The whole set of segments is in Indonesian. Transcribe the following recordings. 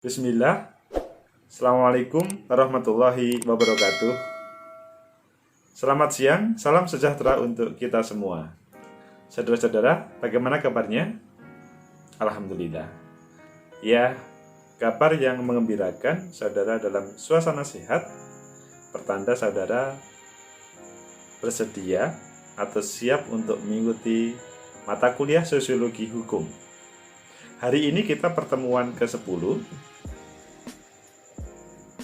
Bismillah. Assalamualaikum warahmatullahi wabarakatuh. Selamat siang, salam sejahtera untuk kita semua. Saudara-saudara, bagaimana kabarnya? Alhamdulillah. Ya, kabar yang mengembirakan. Saudara dalam suasana sehat, pertanda saudara bersedia atau siap untuk mengikuti mata kuliah sosiologi hukum. Hari ini kita pertemuan ke-10.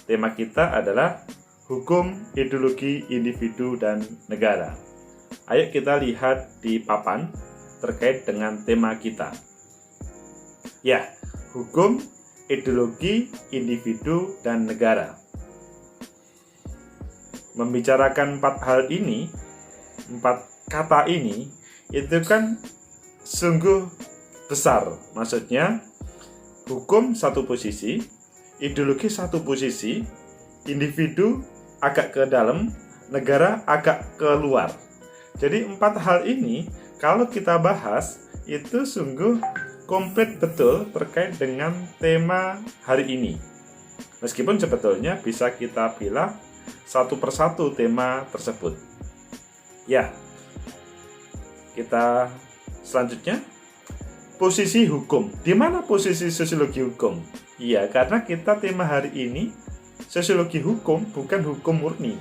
Tema kita adalah hukum, ideologi, individu, dan negara. Ayo kita lihat di papan terkait dengan tema kita. Ya, hukum, ideologi, individu, dan negara. Membicarakan empat kata ini, itu kan sungguh besar. Maksudnya, hukum satu posisi, ideologi satu posisi, individu agak ke dalam, negara agak keluar. Jadi empat hal ini kalau kita bahas itu sungguh komplit betul terkait dengan tema hari ini. Meskipun sebetulnya bisa kita pilih satu persatu tema tersebut. Ya, kita selanjutnya posisi hukum. Di mana posisi sosiologi hukum? Iya, karena kita tema hari ini sosiologi hukum, bukan hukum murni.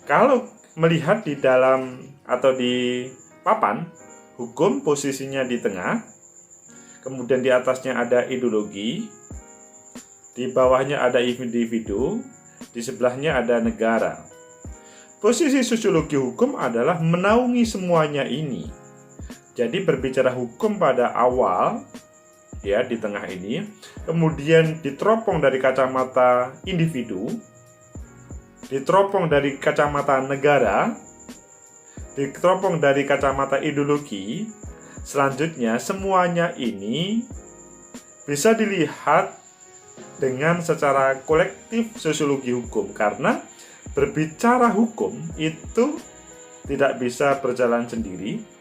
Kalau melihat di dalam atau di papan, hukum posisinya di tengah, kemudian di atasnya ada ideologi, di bawahnya ada individu, di sebelahnya ada negara. Posisi sosiologi hukum adalah menaungi semuanya ini. Jadi berbicara hukum pada awal, ya di tengah ini, kemudian diteropong dari kacamata individu, diteropong dari kacamata negara, diteropong dari kacamata ideologi. Selanjutnya semuanya ini bisa dilihat dengan secara kolektif sosiologi hukum, karena berbicara hukum itu tidak bisa berjalan sendiri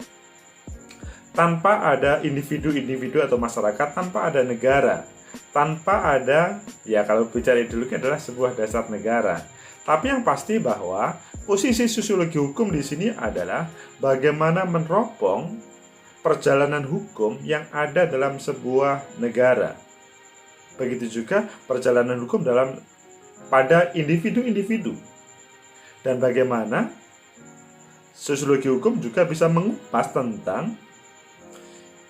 tanpa ada individu-individu atau masyarakat, tanpa ada negara, tanpa ada, ya kalau bicara ideologi adalah sebuah dasar negara. Tapi yang pasti bahwa posisi sosiologi hukum di sini adalah bagaimana meneropong perjalanan hukum yang ada dalam sebuah negara. Begitu juga perjalanan hukum pada individu-individu. Dan bagaimana sosiologi hukum juga bisa mengupas tentang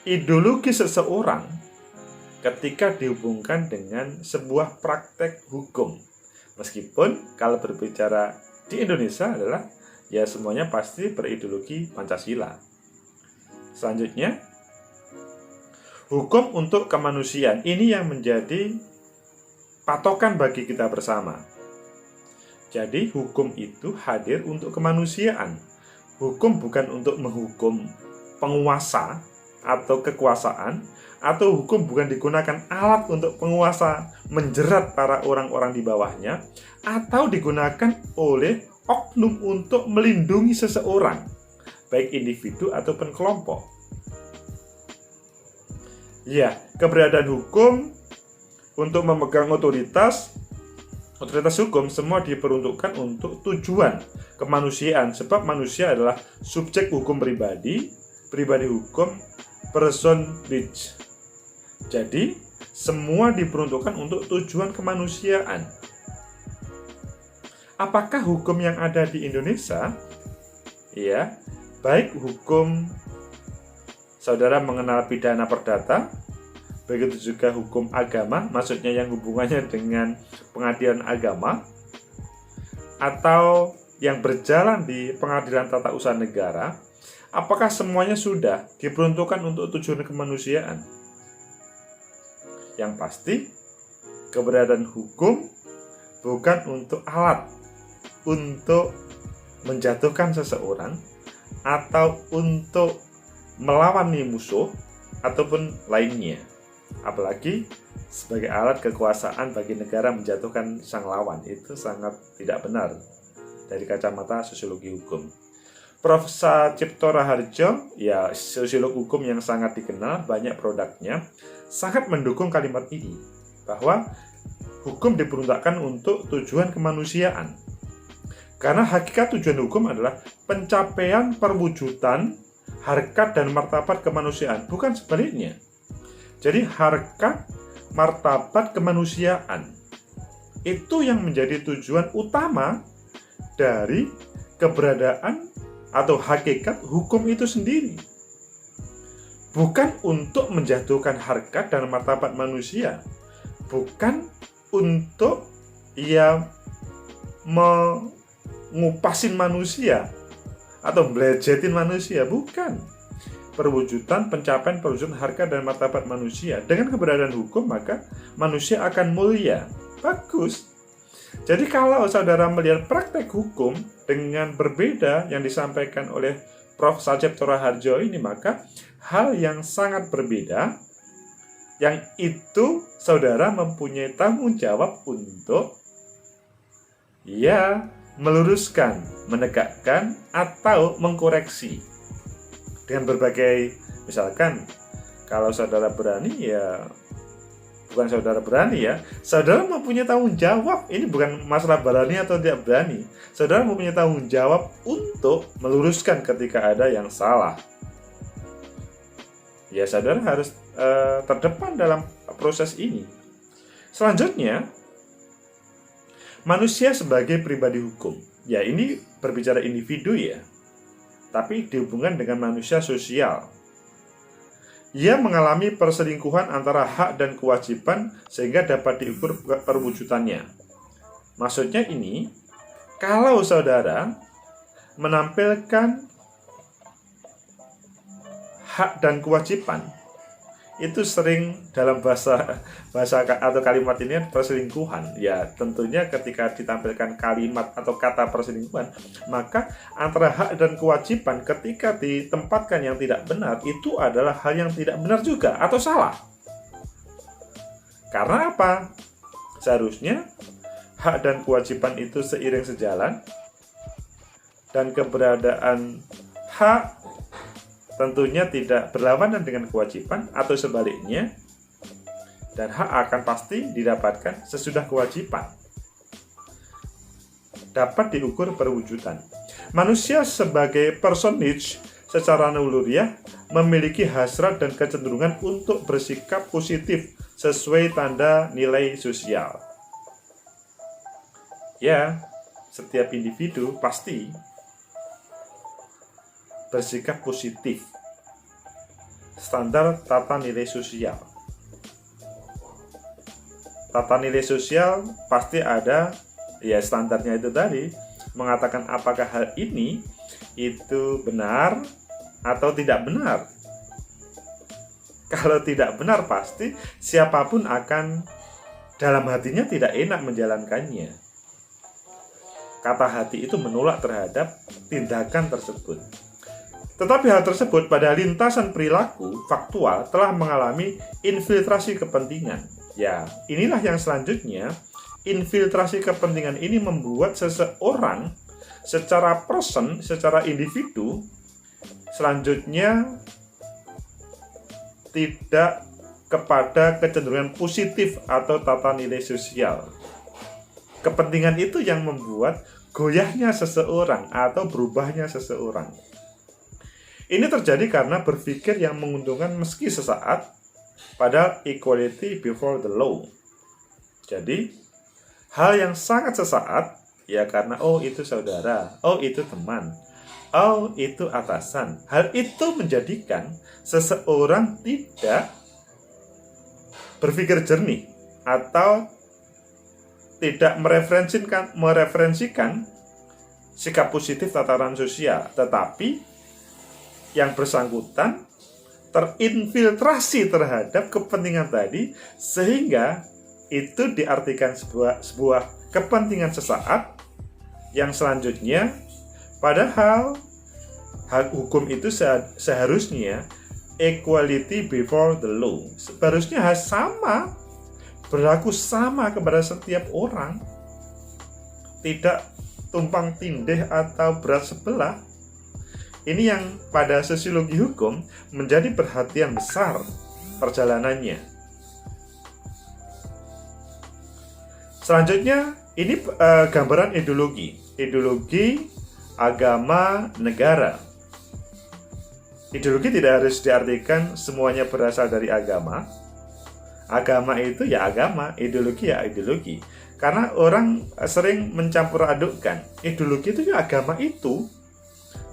ideologi seseorang ketika dihubungkan dengan sebuah praktek hukum. Meskipun kalau berbicara di Indonesia adalah ya semuanya pasti berideologi Pancasila. Selanjutnya, hukum untuk kemanusiaan. Ini yang menjadi patokan bagi kita bersama. Jadi hukum itu hadir untuk kemanusiaan. Hukum bukan untuk menghukum penguasa atau kekuasaan, atau hukum bukan digunakan alat untuk penguasa menjerat para orang-orang di bawahnya, atau digunakan oleh oknum untuk melindungi seseorang, baik individu ataupun kelompok. Ya, keberadaan hukum untuk memegang otoritas hukum semua diperuntukkan untuk tujuan kemanusiaan, sebab manusia adalah subjek hukum pribadi hukum person rich. Jadi semua diperuntukkan untuk tujuan kemanusiaan. Apakah hukum yang ada di Indonesia, ya, baik hukum saudara mengenal pidana perdata, begitu juga hukum agama, maksudnya yang hubungannya dengan pengadilan agama, atau yang berjalan di pengadilan tata usaha negara, apakah semuanya sudah diperuntukkan untuk tujuan kemanusiaan? Yang pasti, keberadaan hukum bukan untuk alat untuk menjatuhkan seseorang atau untuk melawan musuh ataupun lainnya. Apalagi sebagai alat kekuasaan bagi negara menjatuhkan sang lawan, itu sangat tidak benar dari kacamata sosiologi hukum. Prof. Cipto Raharjo, ya sosiolog hukum yang sangat dikenal, banyak produknya, sangat mendukung kalimat ini. bahwa hukum diperuntukkan untuk tujuan kemanusiaan. Karena hakikat tujuan hukum adalah pencapaian perwujudan harkat dan martabat kemanusiaan, bukan sebaliknya. Jadi harkat, martabat kemanusiaan itu yang menjadi tujuan utama dari keberadaan atau hakikat hukum itu sendiri. Bukan untuk menjatuhkan harkat dan martabat manusia, bukan untuk ngupasin manusia atau belejetin manusia, bukan. Perwujudan, pencapaian perwujudan harkat dan martabat manusia. Dengan keberadaan hukum, maka manusia akan mulia. Bagus. Jadi kalau saudara melihat praktek hukum dengan berbeda yang disampaikan oleh Prof. Sajep Toraharjo ini, maka hal yang sangat berbeda, yang itu saudara mempunyai tanggung jawab untuk meluruskan, menegakkan, atau mengkoreksi. Dengan berbagai, misalkan, kalau saudara berani, bukan saudara berani saudara mempunyai tanggung jawab. Ini bukan masalah berani atau tidak berani. Saudara mempunyai tanggung jawab untuk meluruskan ketika ada yang salah. Saudara harus terdepan dalam proses ini. Selanjutnya, manusia sebagai pribadi hukum. Ini berbicara individu tapi dihubungkan dengan manusia sosial. Ia mengalami perselingkuhan antara hak dan kewajiban sehingga dapat diukur perwujudannya. Maksudnya ini, kalau saudara menampilkan hak dan kewajiban, itu sering dalam bahasa atau kalimat ini perselingkuhan. Tentunya ketika ditampilkan kalimat atau kata perselingkuhan, maka antara hak dan kewajiban ketika ditempatkan yang tidak benar, itu adalah hal yang tidak benar juga atau salah. Karena apa? Seharusnya hak dan kewajiban itu seiring sejalan, dan keberadaan hak tentunya tidak berlawanan dengan kewajiban atau sebaliknya, dan hak akan pasti didapatkan sesudah kewajiban. Dapat diukur perwujudan. Manusia sebagai personage secara naluriah memiliki hasrat dan kecenderungan untuk bersikap positif sesuai tanda nilai sosial. Setiap individu pasti bersikap positif. Standar tata nilai sosial. Tata nilai sosial pasti ada, standarnya itu tadi, mengatakan apakah hal ini itu benar atau tidak benar. Kalau tidak benar, pasti siapapun akan dalam hatinya tidak enak menjalankannya. Kata hati itu menolak terhadap tindakan tersebut. Tetapi hal tersebut pada lintasan perilaku faktual telah mengalami infiltrasi kepentingan. Inilah yang selanjutnya. Infiltrasi kepentingan ini membuat seseorang secara person, secara individu, selanjutnya tidak kepada kecenderungan positif atau tata nilai sosial. Kepentingan itu yang membuat goyahnya seseorang atau berubahnya seseorang. Ini terjadi karena berpikir yang menguntungkan meski sesaat, padahal equality before the law. Jadi, hal yang sangat sesaat, karena itu saudara, itu teman, itu atasan. Hal itu menjadikan seseorang tidak berpikir jernih atau tidak mereferensikan sikap positif tataran sosial, tetapi yang bersangkutan terinfiltrasi terhadap kepentingan tadi, sehingga itu diartikan sebuah kepentingan sesaat yang selanjutnya, padahal hak hukum itu seharusnya equality before the law, seharusnya sama, berlaku sama kepada setiap orang, tidak tumpang tindih atau berat sebelah. Ini yang pada sosiologi hukum menjadi perhatian besar perjalanannya. Selanjutnya ini gambaran ideologi agama negara. Ideologi tidak harus diartikan semuanya berasal dari agama. Agama itu ya agama, ideologi ya ideologi. Karena orang sering mencampur adukkan, ideologi itu ya agama itu.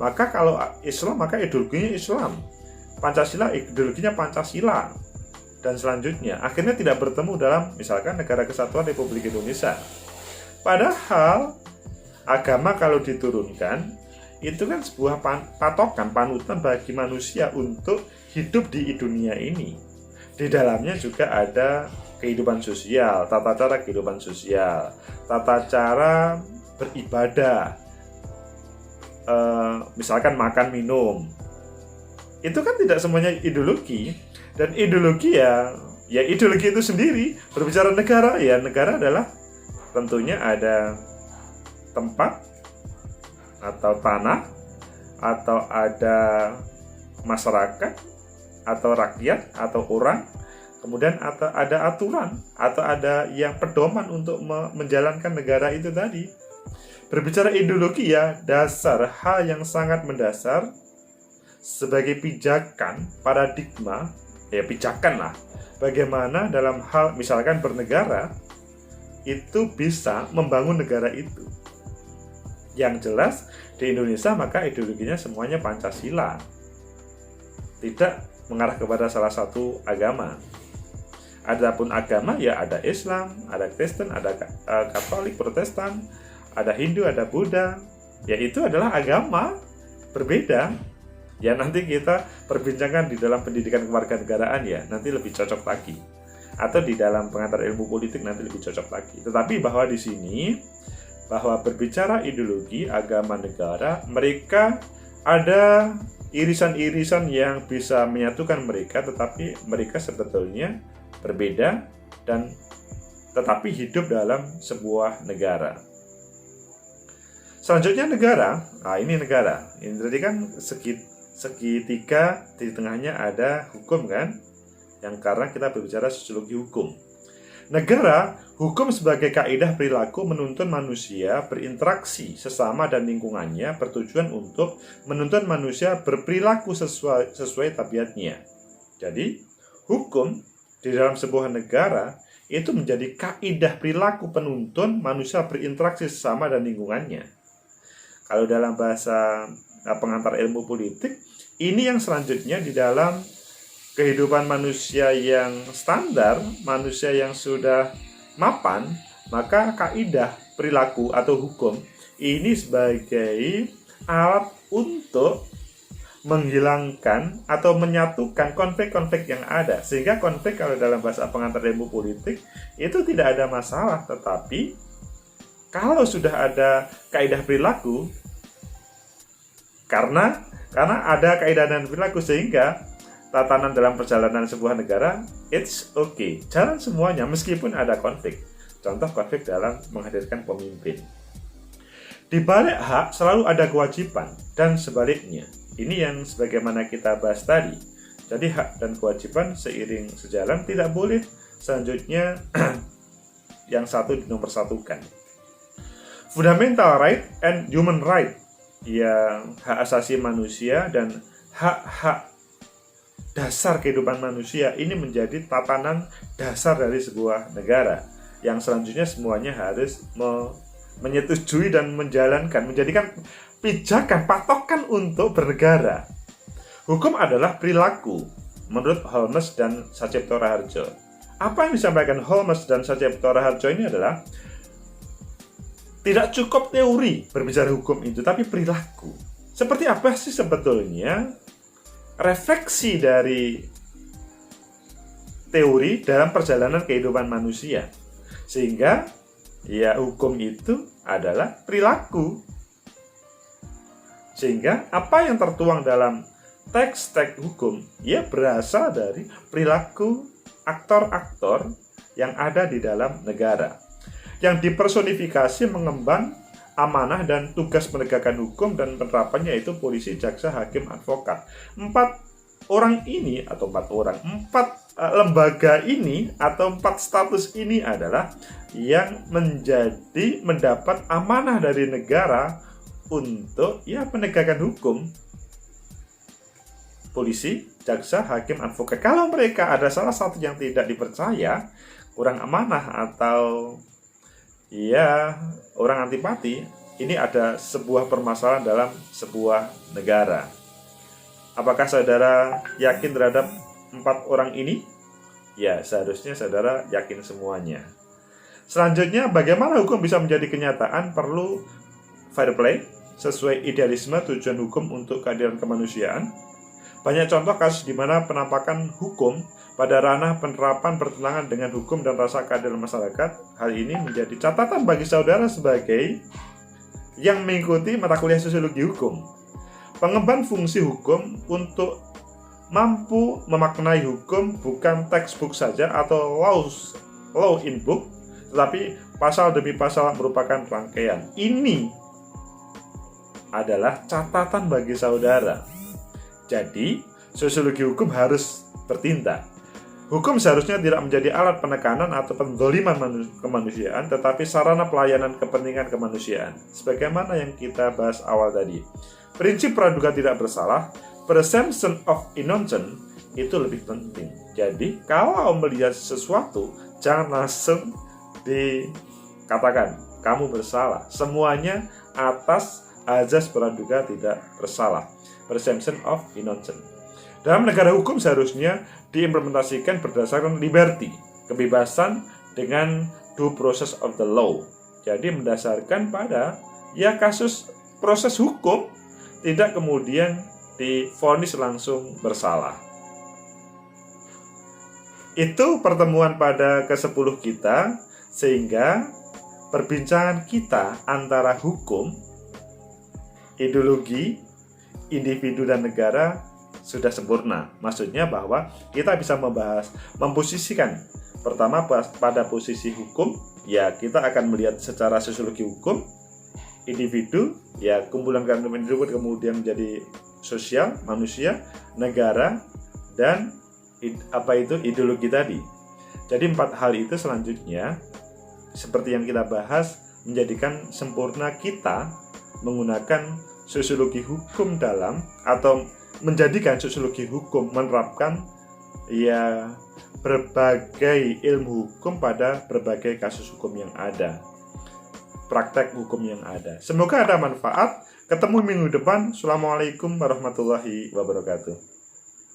Maka kalau Islam, maka ideologinya Islam. Pancasila, ideologinya Pancasila. Dan selanjutnya, akhirnya tidak bertemu dalam misalkan Negara Kesatuan Republik Indonesia. Padahal, agama kalau diturunkan, itu kan sebuah patokan, panutan bagi manusia untuk hidup di dunia ini. Di dalamnya juga ada kehidupan sosial, tata cara kehidupan sosial, tata cara beribadah, misalkan makan minum. Itu kan tidak semuanya ideologi. Dan ideologi ya ideologi itu sendiri. Berbicara negara, ya negara adalah tentunya ada tempat atau tanah, atau ada masyarakat, atau rakyat, atau orang, kemudian atau ada aturan, atau ada yang pedoman untuk menjalankan negara itu tadi. Berbicara ideologi ya dasar, hal yang sangat mendasar sebagai pijakan, paradigma, ya pijakan lah, bagaimana dalam hal misalkan bernegara itu bisa membangun negara itu. Yang jelas di Indonesia maka ideologinya semuanya Pancasila, tidak mengarah kepada salah satu agama. Adapun agama ya ada Islam, ada Kristen, ada Katolik, Protestan, ada Hindu, ada Buddha. Ya itu adalah agama berbeda. Ya nanti kita perbincangkan di dalam pendidikan kewarganegaraan ya, nanti lebih cocok lagi. Atau di dalam pengantar ilmu politik nanti lebih cocok lagi. Tetapi bahwa di sini bahwa berbicara ideologi agama negara, mereka ada irisan-irisan yang bisa menyatukan mereka, tetapi mereka sebetulnya berbeda dan tetapi hidup dalam sebuah negara. Selanjutnya negara, ini negara. Ini tadi kan segitiga, di tengahnya ada hukum kan? Yang karena kita berbicara sosiologi hukum. Negara, hukum sebagai kaidah perilaku menuntun manusia berinteraksi sesama dan lingkungannya, bertujuan untuk menuntun manusia berperilaku sesuai tabiatnya. Jadi, hukum di dalam sebuah negara itu menjadi kaidah perilaku penuntun manusia berinteraksi sesama dan lingkungannya. Kalau dalam bahasa pengantar ilmu politik, ini yang selanjutnya di dalam kehidupan manusia yang standar, manusia yang sudah mapan, maka kaidah perilaku atau hukum ini sebagai alat untuk menghilangkan atau menyatukan konflik-konflik yang ada. Sehingga konflik kalau dalam bahasa pengantar ilmu politik itu tidak ada masalah, tetapi kalau sudah ada kaidah perilaku, karena ada kaidah dan perilaku sehingga tatanan dalam perjalanan sebuah negara, it's okay, jalan semuanya meskipun ada konflik. Contoh konflik dalam menghadirkan pemimpin. Di balik hak selalu ada kewajiban dan sebaliknya. Ini yang sebagaimana kita bahas tadi. Jadi hak dan kewajiban seiring sejalan, tidak boleh selanjutnya yang satu dinomorsatukan. Fundamental right and human right, yang hak asasi manusia dan hak-hak dasar kehidupan manusia ini menjadi tatanan dasar dari sebuah negara yang selanjutnya semuanya harus menyetujui dan menjalankan, menjadikan pijakan, patokan untuk bernegara. Hukum adalah perilaku menurut Holmes dan Sacipto Raharjo. Apa yang disampaikan Holmes dan Sacipto Raharjo ini adalah tidak cukup teori berbicara hukum itu, tapi perilaku. Seperti apa sih sebetulnya refleksi dari teori dalam perjalanan kehidupan manusia, sehingga ya hukum itu adalah perilaku, sehingga apa yang tertuang dalam teks-teks hukum ya berasal dari perilaku aktor-aktor yang ada di dalam negara, yang dipersonifikasi mengemban amanah dan tugas penegakan hukum dan penerapannya, yaitu polisi, jaksa, hakim, advokat. 4 orang ini atau 4 orang, 4 lembaga ini atau 4 status ini adalah yang mendapat amanah dari negara untuk penegakan hukum. Polisi, jaksa, hakim, advokat. Kalau mereka ada salah satu yang tidak dipercaya, kurang amanah atau orang antipati, ini ada sebuah permasalahan dalam sebuah negara. Apakah saudara yakin terhadap 4 orang ini? Ya, seharusnya saudara yakin semuanya. Selanjutnya, bagaimana hukum bisa menjadi kenyataan? Perlu fair play, sesuai idealisme tujuan hukum untuk keadilan kemanusiaan. Banyak contoh kasus di mana penampakan hukum pada ranah penerapan bertentangan dengan hukum dan rasa keadilan masyarakat. Hal ini menjadi catatan bagi saudara sebagai yang mengikuti mata kuliah sosiologi hukum. Pengemban fungsi hukum untuk mampu memaknai hukum bukan textbook saja atau law in book, tetapi pasal demi pasal merupakan rangkaian. Ini adalah catatan bagi saudara. Jadi, sosiologi hukum harus bertindak. Hukum seharusnya tidak menjadi alat penekanan atau pendoliman kemanusiaan, tetapi sarana pelayanan kepentingan kemanusiaan. Sebagaimana yang kita bahas awal tadi. Prinsip praduga tidak bersalah, presumption of innocence, itu lebih penting. Jadi, kalau melihat sesuatu, jangan langsung dikatakan, kamu bersalah. Semuanya atas azas praduga tidak bersalah. Presumption of innocence. Dalam negara hukum seharusnya diimplementasikan berdasarkan liberty, kebebasan dengan due process of the law. Jadi mendasarkan pada kasus proses hukum, tidak kemudian divonis langsung bersalah. Itu pertemuan pada ke-10 kita, sehingga perbincangan kita antara hukum, ideologi, individu dan negara sudah sempurna. Maksudnya bahwa kita bisa memposisikan pertama pada posisi hukum, kita akan melihat secara sosiologi hukum, individu, kumpulan individu kemudian menjadi sosial, manusia, negara, dan ideologi tadi. Jadi 4 hal itu selanjutnya seperti yang kita bahas menjadikan sempurna kita menggunakan sosiologi hukum atau menjadikan sosiologi hukum menerapkan berbagai ilmu hukum pada berbagai kasus hukum yang ada, praktek hukum yang ada. Semoga ada manfaat. Ketemu minggu depan. Assalamualaikum warahmatullahi wabarakatuh.